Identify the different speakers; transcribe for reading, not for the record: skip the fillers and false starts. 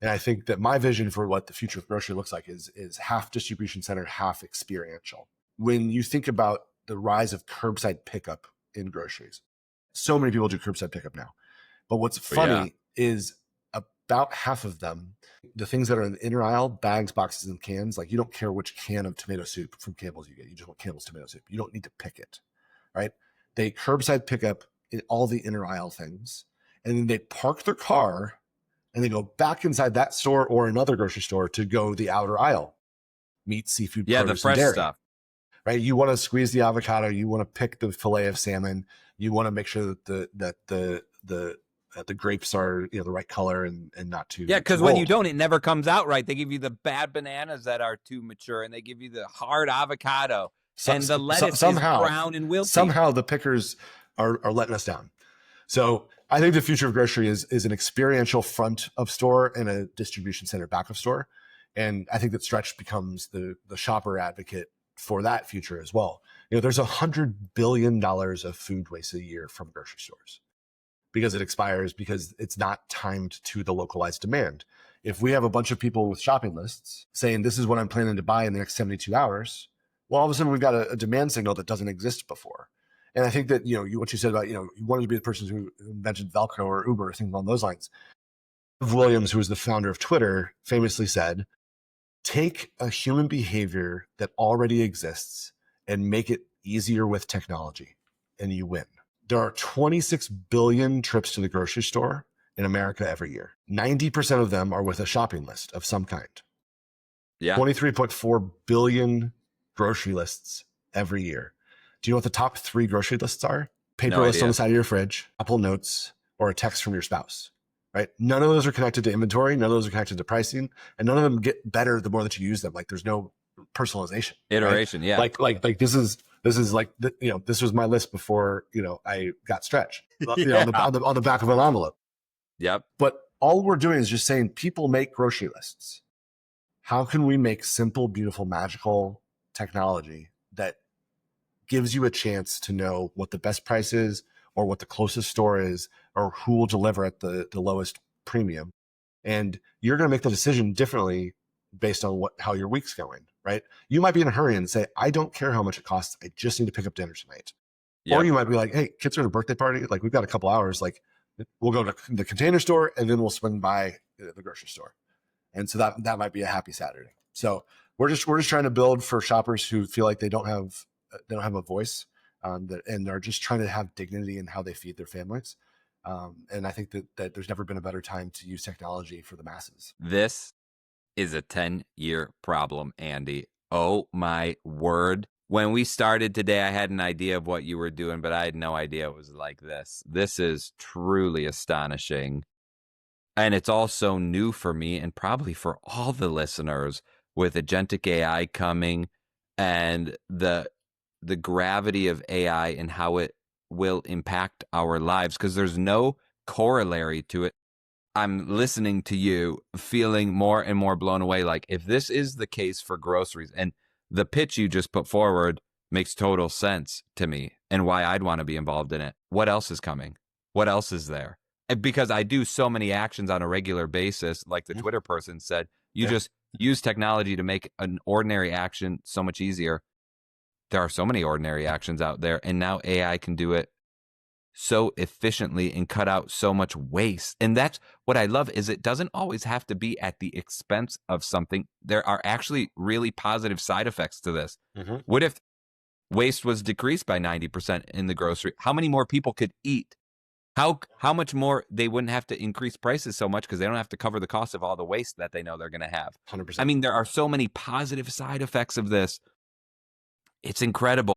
Speaker 1: And I think that my vision for what the future of grocery looks like is half distribution center, half experiential. When you think about the rise of curbside pickup in groceries, so many people do curbside pickup now. But what's funny is about half of them, the things that are in the inner aisle, bags, boxes, and cans, like you don't care which can of tomato soup from Campbell's you get. You just want Campbell's tomato soup. You don't need to pick it, right? They curbside pick up in all the inner aisle things, and then they park their car and they go back inside that store or another grocery store to go the outer aisle, meat, seafood, produce,
Speaker 2: the fresh
Speaker 1: and dairy,
Speaker 2: stuff.
Speaker 1: Right? You want to squeeze the avocado, you want to pick the fillet of salmon, you want to make sure that the grapes are the right color and not too
Speaker 2: because
Speaker 1: too
Speaker 2: when
Speaker 1: old.
Speaker 2: you don't, it never comes out right. They give you the bad bananas that are too mature, and they give you the hard avocado, and the lettuce
Speaker 1: somehow,
Speaker 2: is brown and wilty.
Speaker 1: Somehow the pickers are letting us down. So I think the future of grocery is an experiential front of store and a distribution center back of store. And I think that Stretch becomes the shopper advocate for that future as well. There's $100 billion of food waste a year from grocery stores because it expires, because it's not timed to the localized demand. If we have a bunch of people with shopping lists saying, this is what I'm planning to buy in the next 72 hours, well, all of a sudden we've got a demand signal that doesn't exist before. And I think that, what you said about, you wanted to be the person who invented Velcro or Uber or things along those lines. Williams, who was the founder of Twitter, famously said, take a human behavior that already exists and make it easier with technology, and you win. There are 26 billion trips to the grocery store in America every year. 90% of them are with a shopping list of some kind.
Speaker 2: Yeah.
Speaker 1: 23.4 billion grocery lists every year. Do you know what the top 3 grocery lists are? Paper list on the side of your fridge, Apple Notes, or a text from your spouse, right? None of those are connected to inventory. None of those are connected to pricing, and none of them get better the more that you use them. Like there's no personalization,
Speaker 2: iteration. Right?
Speaker 1: Yeah. Like this is like, this was my list before, I got Stretch on the back of an envelope.
Speaker 2: Yep.
Speaker 1: But all we're doing is just saying people make grocery lists. How can we make simple, beautiful, magical technology that gives you a chance to know what the best price is, or what the closest store is, or who will deliver at the lowest premium? And you're going to make the decision differently based on how your week's going, right? You might be in a hurry and say, I don't care how much it costs. I just need to pick up dinner tonight. Yep. Or you might be like, hey, kids are at a birthday party. Like we've got a couple hours. Like we'll go to the Container Store and then we'll swing by the grocery store. And so that might be a happy Saturday. So we're just trying to build for shoppers who feel like they don't have a voice, and are just trying to have dignity in how they feed their families. And I think that there's never been a better time to use technology for the masses.
Speaker 2: This is a 10-year problem, Andy. Oh my word. When we started today, I had an idea of what you were doing, but I had no idea it was like this. This is truly astonishing. And it's also new for me, and probably for all the listeners, with Agentic AI coming and the gravity of AI and how it will impact our lives, because there's no corollary to it. I'm listening to you feeling more and more blown away. Like, if this is the case for groceries, and the pitch you just put forward makes total sense to me and why I'd want to be involved in it. What else is coming? What else is there? And because I do so many actions on a regular basis, like the Twitter person said, you just use technology to make an ordinary action so much easier. There are so many ordinary actions out there, and now AI can do it so efficiently and cut out so much waste. And that's what I love, is it doesn't always have to be at the expense of something. There are actually really positive side effects to this. Mm-hmm. What if waste was decreased by 90% in the grocery? How many more people could eat? How much more they wouldn't have to increase prices so much, because they don't have to cover the cost of all the waste that they know they're going to have.
Speaker 1: 100%.
Speaker 2: I mean, there are so many positive side effects of this. It's incredible.